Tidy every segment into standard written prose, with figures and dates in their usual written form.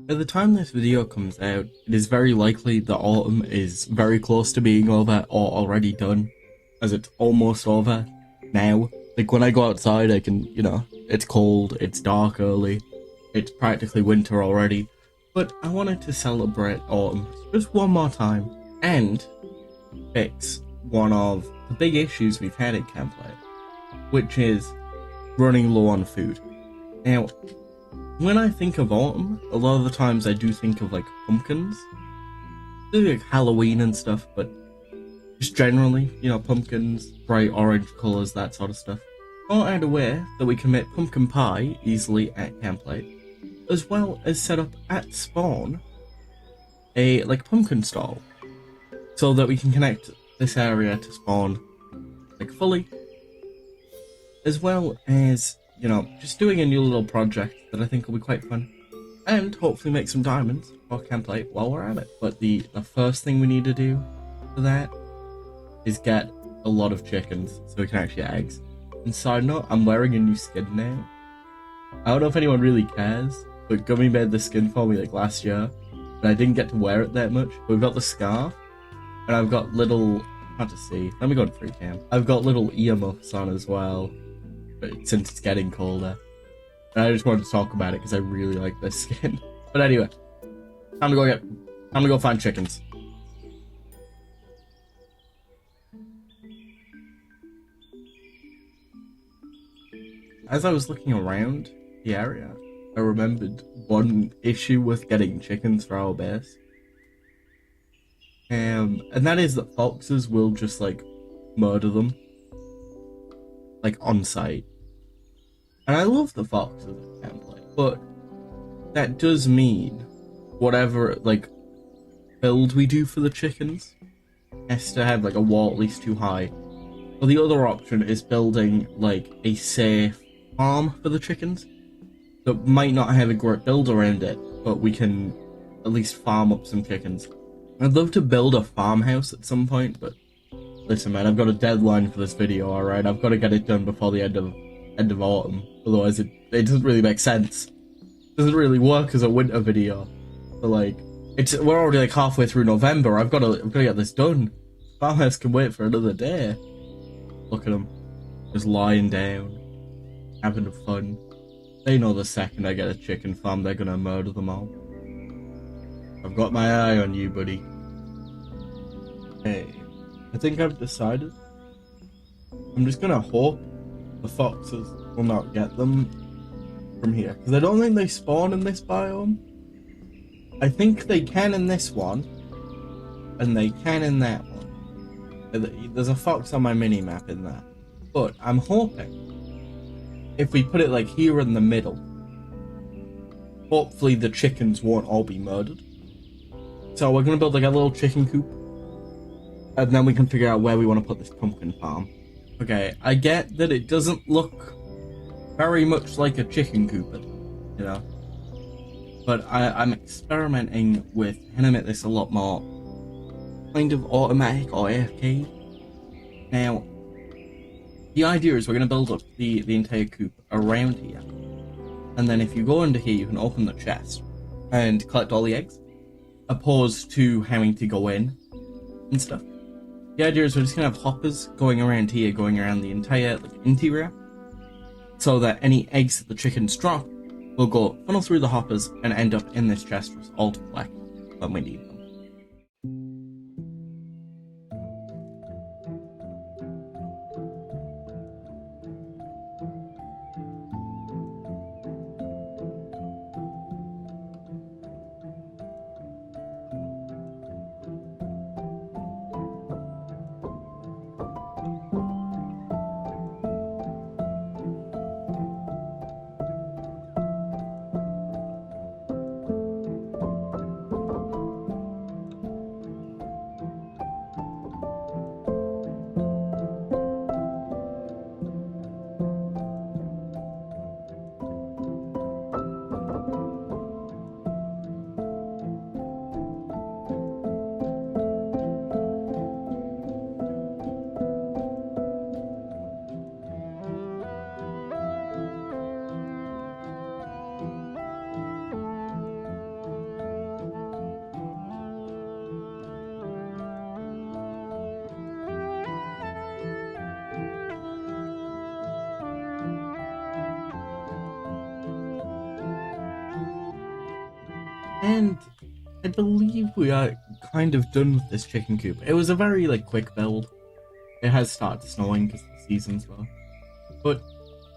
By the time this video comes out, it is very likely that autumn is very close to being over or already done, as it's almost over now. Like when I go outside, I can, it's cold, it's dark early, it's practically winter already, but I wanted to celebrate autumn just one more time and fix one of the big issues we've had at Campfire, which is running low on food. Now, when I think of autumn, a lot of the times I do think of like pumpkins, like Halloween and stuff, but just generally, pumpkins, bright orange colours, that sort of stuff. Or add a way that we can make pumpkin pie easily at Campfire, as well as set up at spawn a pumpkin stall, so that we can connect this area to spawn fully, as well as just doing a new little project that I think will be quite fun, and hopefully make some diamonds for Campfire while we're at it. But the first thing we need to do for that is get a lot of chickens so we can actually get eggs. And side note, I'm wearing a new skin now. I don't know if anyone really cares, but Gummy made the skin for me last year, and I didn't get to wear it that much. But we've got the scarf, and I've got little, hard to see, let me go to free cam. I've got little earmuffs on as well, but since it's getting colder. And I just wanted to talk about it because I really like this skin. But anyway, time to go find chickens. As I was looking around the area, I remembered one issue with getting chickens for our base. And that is that foxes will just murder them. On site. And I love the foxes at Campfire, but that does mean whatever build we do for the chickens has to have a wall at least too high. Or the other option is building a safe farm for the chickens that might not have a great build around it, but we can at least farm up some chickens. I'd love to build a farmhouse at some point, but listen, man, I've got a deadline for this video, alright? I've got to get it done before the end of autumn. Otherwise, it doesn't really make sense. It doesn't really work as a winter video. But we're already halfway through November. I've got to get this done. Farmhouse can wait for another day. Look at them, just lying down, having fun. They know the second I get a chicken farm, they're gonna murder them all. I've got my eye on you, buddy. Hey. I think I've decided. I'm just gonna hope the foxes will not get them from here, because I don't think they spawn in this biome. I think they can in this one, and they can in that one. There's a fox on my mini-map in that. But I'm hoping, if we put it here in the middle, hopefully the chickens won't all be murdered. So we're gonna build a little chicken coop, and then we can figure out where we want to put this pumpkin farm. Okay, I get that it doesn't look very much like a chicken coop, but I'm experimenting with how to make this a lot more kind of automatic or AFK. Now, the idea is we're going to build up the entire coop around here, and then if you go under here, you can open the chest and collect all the eggs, opposed to having to go in and stuff. The idea is we're just going to have hoppers going around here, going around the entire interior, so that any eggs that the chickens drop will go funnel through the hoppers and end up in this chest for us all to collect when we need them. And I believe we are kind of done with this chicken coop. It was a very quick build. It has started snowing because the season's low, but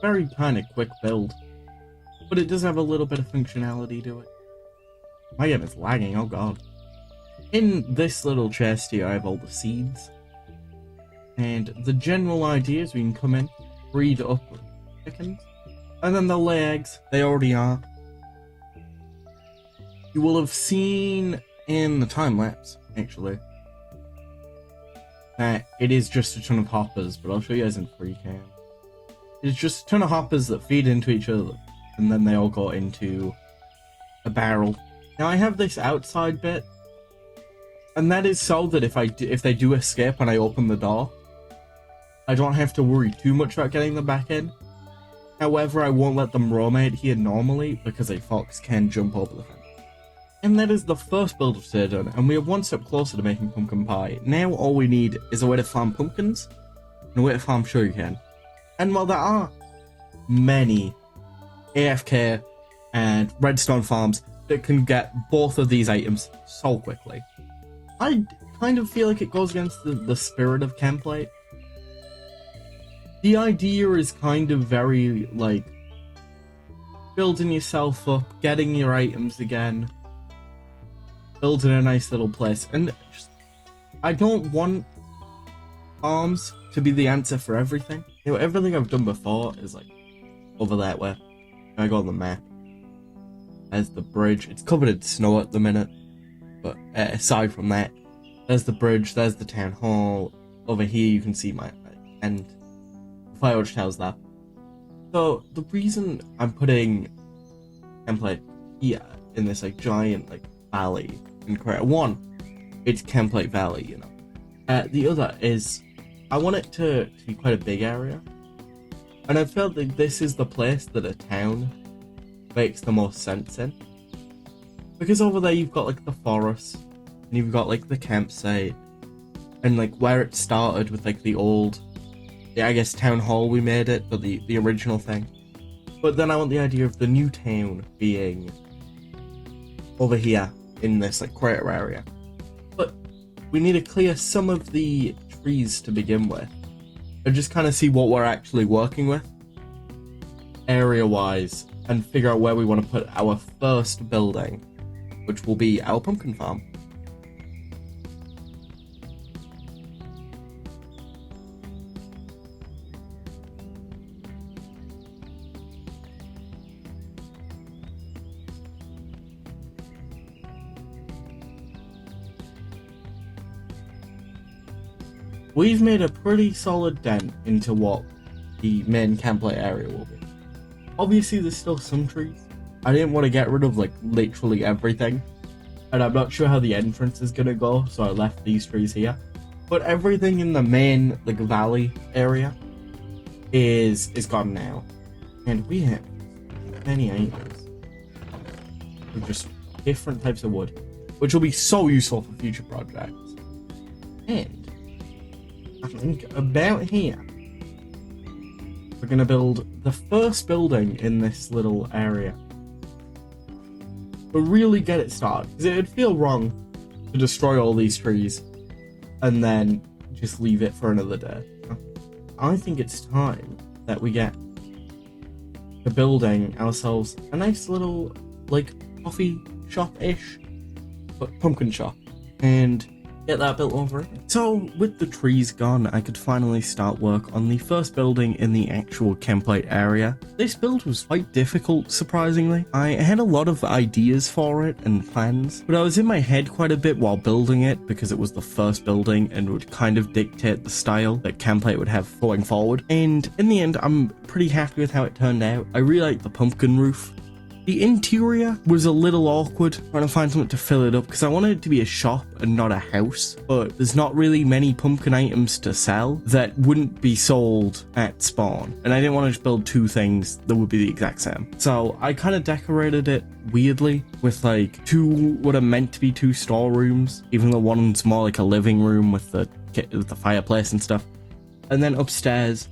very kind of quick build. But it does have a little bit of functionality to it. My game is lagging, oh god. In this little chest here I have all the seeds. And the general idea is we can come in, breed up chickens, and then they'll lay eggs. They already are. You will have seen in the time lapse, actually, that it is just a ton of hoppers, but I'll show you guys in free cam. It's just a ton of hoppers that feed into each other, and then they all go into a barrel. Now I have this outside bit, and that is so that if they do escape and I open the door, I don't have to worry too much about getting them back in. However, I won't let them roam out here normally because a fox can jump over the fence. And that is the first build of today done, and we are one step closer to making pumpkin pie. Now all we need is a way to farm pumpkins and a way to farm sugarcane. And while there are many AFK and redstone farms that can get both of these items so quickly, I kind of feel like it goes against the spirit of Template. The idea is kind of very building yourself up, getting your items again, building a nice little place, and I don't want farms to be the answer for everything. You know, everything I've done before is over that way. I go on the map. There's the bridge. It's covered in snow at the minute, but aside from that, there's the bridge, there's the town hall. Over here you can see my end. The fire tower's that. So the reason I'm putting Template here in this giant valley in Korea, one, it's Template Valley, you know. The other is I want it to be quite a big area, and I felt like this is the place that a town makes the most sense in, because over there you've got the forest, and you've got the campsite, and where it started with the old, I guess, town hall we made it, but the original thing. But then I want the idea of the new town being over here in this crater area. But we need to clear some of the trees to begin with, and just kind of see what we're actually working with area wise, and figure out where we want to put our first building, which will be our pumpkin farm. We've made a pretty solid dent into what the main campsite area will be. Obviously there's still some trees. I didn't want to get rid of literally everything, and I'm not sure how the entrance is gonna go, so I left these trees here. But everything in the main valley area is gone now, and we have many items with just different types of wood, which will be so useful for future projects. And I think about here, we're going to build the first building in this little area. But really get it started, because it would feel wrong to destroy all these trees and then just leave it for another day. I think it's time that we get to building ourselves a nice little coffee shop-ish, but pumpkin shop, and get that built over it. So with the trees gone, I could finally start work on the first building in the actual template area. This build was quite difficult, surprisingly. I had a lot of ideas for it and plans, but I was in my head quite a bit while building it because it was the first building and would kind of dictate the style that template would have going forward. And in the end, I'm pretty happy with how it turned out. I really like the pumpkin roof. The interior was a little awkward, trying to find something to fill it up, because I wanted it to be a shop and not a house, but there's not really many pumpkin items to sell that wouldn't be sold at spawn, and I didn't want to just build two things that would be the exact same. So I kind of decorated it weirdly with two what are meant to be two storerooms, even though one's more like a living room with the fireplace and stuff. And then upstairs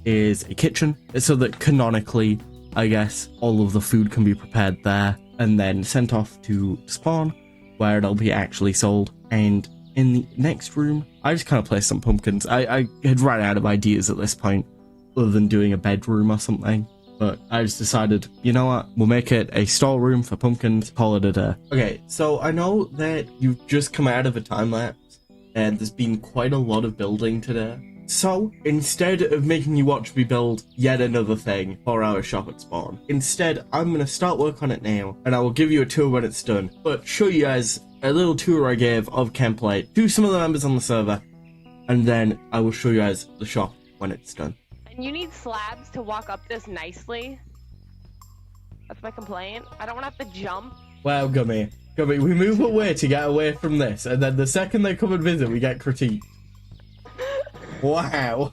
is a kitchen, so that canonically, I guess, all of the food can be prepared there. and then sent off to spawn, where it'll be actually sold. And in the next room, I just kind of placed some pumpkins. I had run out of ideas at this point, other than doing a bedroom or something. But I just decided, you know what, we'll make it a storeroom for pumpkins, call it a day. Okay, so I know that you've just come out of a time lapse, and there's been quite a lot of building today. So, instead of making you watch me build yet another thing for our shop at spawn, instead I'm going to start work on it now, and I will give you a tour when it's done, but show you guys a little tour I gave of Camplate to some of the members on the server, and then I will show you guys the shop when it's done. And you need slabs to walk up this nicely. That's my complaint. I don't want to have to jump. Wow, Gummy, we move away to get away from this, and then the second they come and visit, we get critiqued. Wow.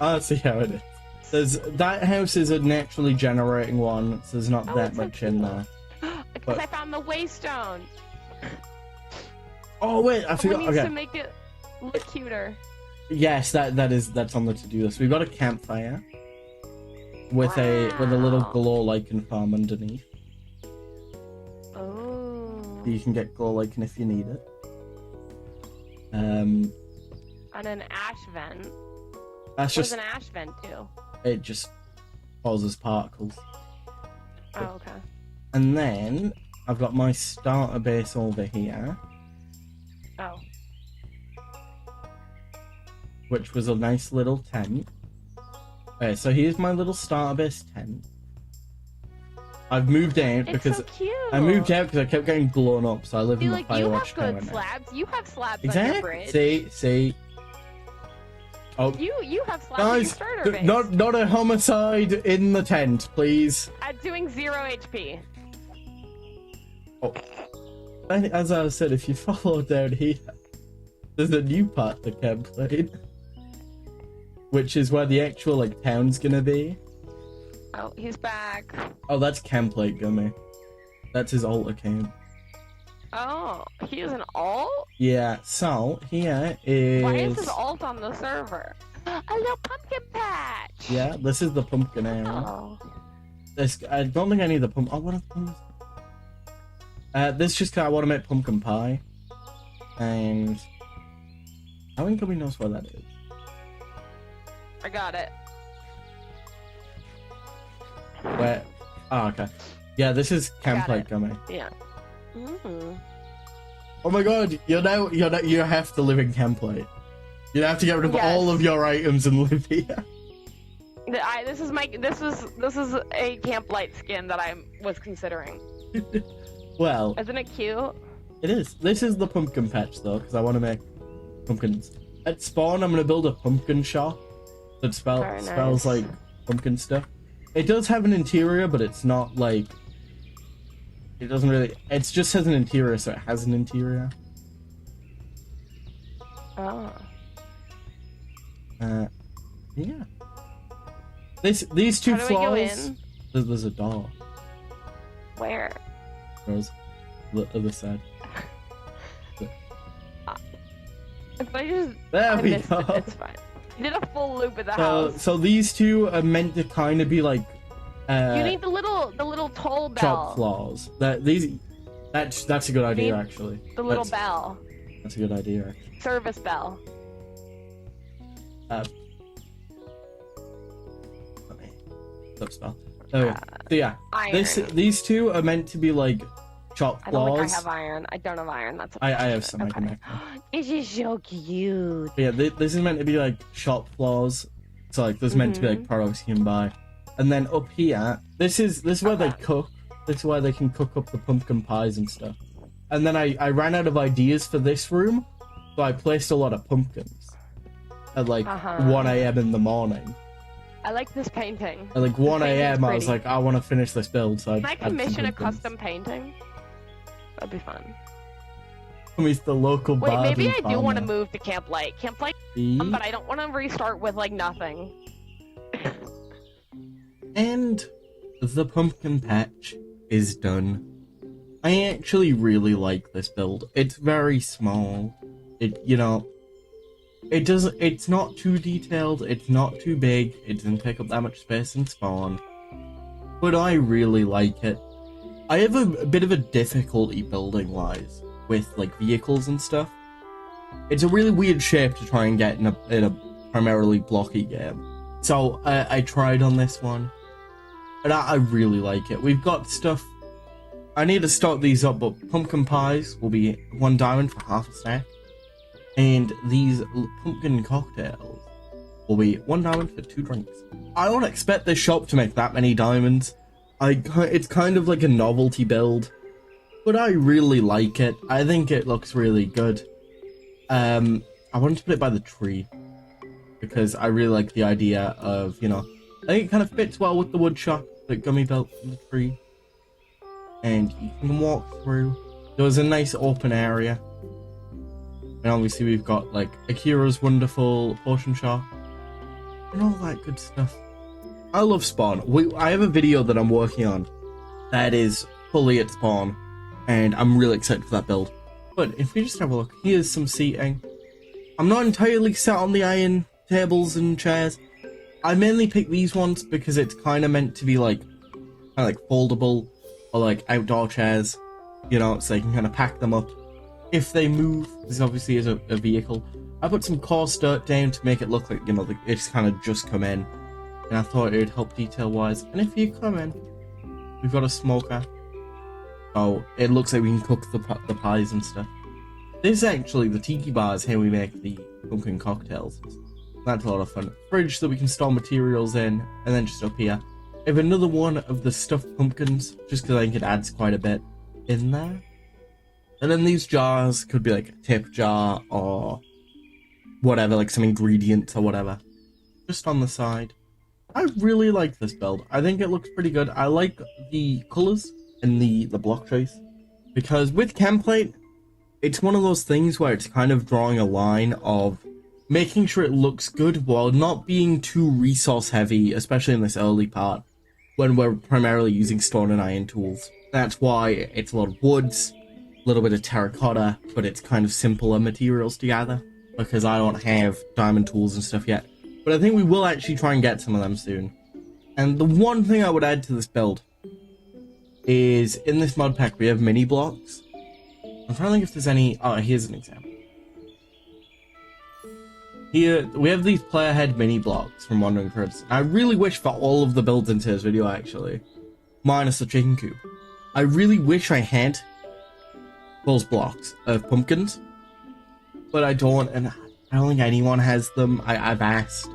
I see how it is. That house is a naturally generating one, so there's not that much in there. Because I found the waystone. Oh wait, I forgot. We need to make it look cuter. Yes, that's on the to-do list. We've got a campfire with a little glow lichen farm underneath. Oh. You can get glow lichen if you need it. And an ash vent. That's just an ash vent do? It just causes particles. Oh, okay. And then I've got my starter base over here. Oh. Which was a nice little tent. Okay, so here's my little starter base tent. I've moved out because I moved out because I kept getting blown up, so I live in the Firewatch tower now. You have good slabs. You have slabs exactly. on your bridge. See. Oh, you have slabs on your starter base. Not a homicide in the tent, please. At doing 0 HP. Oh, as I said, if you follow down here, there's a new part to Camplate, which is where the actual town's gonna be. Oh, he's back. Oh, that's Camplate Gummy. That's his alt account. Oh, he is an alt? Yeah, so here is... Why is his alt on the server? A little pumpkin patch! Yeah, this is the pumpkin area. Oh. I don't think I need the pumpkin... Oh, what are pumpkins? This just because I want to make pumpkin pie. And... I think Gummy knows where that is. I got it. Where? Oh, okay. Yeah, this is Camplate Gummy. Yeah. Mm. Oh my god, you have to live in Camplate. You have to get rid of all of your items and live here. This is a Camplate skin that I was considering. Well, isn't it cute? It is. This is the pumpkin patch though, because I want to make pumpkins. At spawn, I'm gonna build a pumpkin shop that smells like pumpkin stuff. It does have an interior, but it's not like... It doesn't really... It just has an interior, so it has an interior. Oh. Yeah. These two How do we go floors... in? There's a door. Where? There's the other side. If I just... There we go. It's fine. I did a full loop of the house. So these two are meant to kind of be like... you need the little toll bell. Chop floors. That's a good idea, actually. The little bell. That's a good idea, actually. Service bell. Stop spell. So yeah, iron. these two are meant to be like chop floors. I don't think I have iron. I don't have iron. That's I have some. Okay. I can make. This is so cute. But yeah, this is meant to be like shop floors. So like, there's meant to be like products you can buy, and then up here, this is where they cook. This is where they can cook up the pumpkin pies and stuff. And then I ran out of ideas for this room, so I placed a lot of pumpkins at like 1 a.m. in the morning. I like this painting. At like 1 a.m. I was like, I want to finish this build. So can I commission a custom painting? That'd be fun. He's the local Wait, maybe I farmer. do want to move to Camplate. Camplate, but I don't want to restart with like nothing. And the pumpkin patch is done. I actually really like this build. It's very small. It's not too detailed, it's not too big, it doesn't take up that much space in spawn. but I really like it. I have a bit of a difficulty building wise with like vehicles and stuff. It's a really weird shape to try and get in a primarily blocky game. So I tried on this one, and I really like it. We've got stuff. I need to start these up, but pumpkin pies will be 1 diamond for half a stack, and these pumpkin cocktails will be 1 diamond for 2 drinks. I don't expect this shop to make that many diamonds. It's kind of like a novelty build, but I really like it. I think it looks really good. I wanted to put it by the tree because I really like the idea of, you know, I think it kind of fits well with the wood shop that Gummy built from the tree. And you can walk through. There was a nice open area. And obviously we've got like Akira's wonderful potion shop and all that good stuff. I love Spawn. I have a video that I'm working on that is fully at Spawn, and I'm really excited for that build. But if we just have a look, here's some seating. I'm not entirely set on the iron tables and chairs. I mainly pick these ones because it's kind of meant to be like foldable or like outdoor chairs, you know, so you can kind of pack them up if they move. This obviously is a vehicle. I put some coarse dirt down to make it look like, you know, it's kind of just come in, and I thought it would help detail wise. And if you come in, we've got a smoker. Oh, it looks like we can cook the pies and stuff. This is actually the tiki bar is how we make the pumpkin cocktails. That's a lot of fun. Fridge that we can store materials in, and then just up here, I have another one of the stuffed pumpkins, just because I think it adds quite a bit in there. And then these jars could be like a tip jar or whatever, like some ingredients or whatever, just on the side. I really like this build. I think it looks pretty good. I like the colors and the block choice, because with Chemplate, it's one of those things where it's kind of drawing a line of making sure it looks good while not being too resource heavy, especially in this early part when we're primarily using stone and iron tools. That's why it's a lot of woods, a little bit of terracotta, but it's kind of simpler materials together, because I don't have diamond tools and stuff yet. But I think we will actually try and get some of them soon. And the one thing I would add to this build is, in this mod pack we have mini blocks. I'm trying to think if there's any. Oh, here's an example. Here we have these player head mini blocks from Wandering Threads. I really wish for all of the builds into this video, actually, minus the chicken coop, I really wish I had those blocks of pumpkins, but I don't, and I don't think anyone has them. I've asked.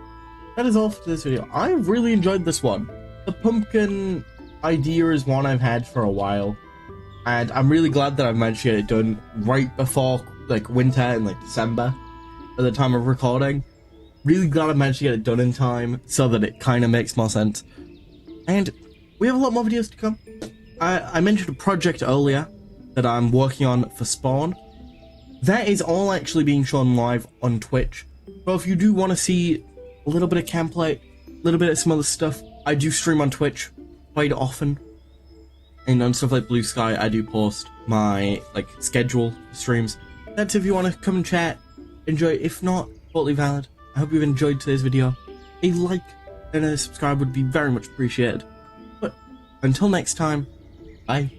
That is all for this video. I really enjoyed this one. The pumpkin idea is one I've had for a while, and I'm really glad that I've managed to get it done right before like winter in like December at the time of recording. Really glad I managed to get it done in time so that it kind of makes more sense. And we have a lot more videos to come. I mentioned a project earlier that I'm working on for Spawn. That is all actually being shown live on Twitch. So if you do want to see a little bit of Chemplate, a little bit of some other stuff, I do stream on Twitch quite often. And on stuff like Blue Sky, I do post my like schedule streams. That's if you want to come and chat, enjoy. If not, totally valid. I hope you've enjoyed today's video. A like and a subscribe would be very much appreciated. But until next time, bye.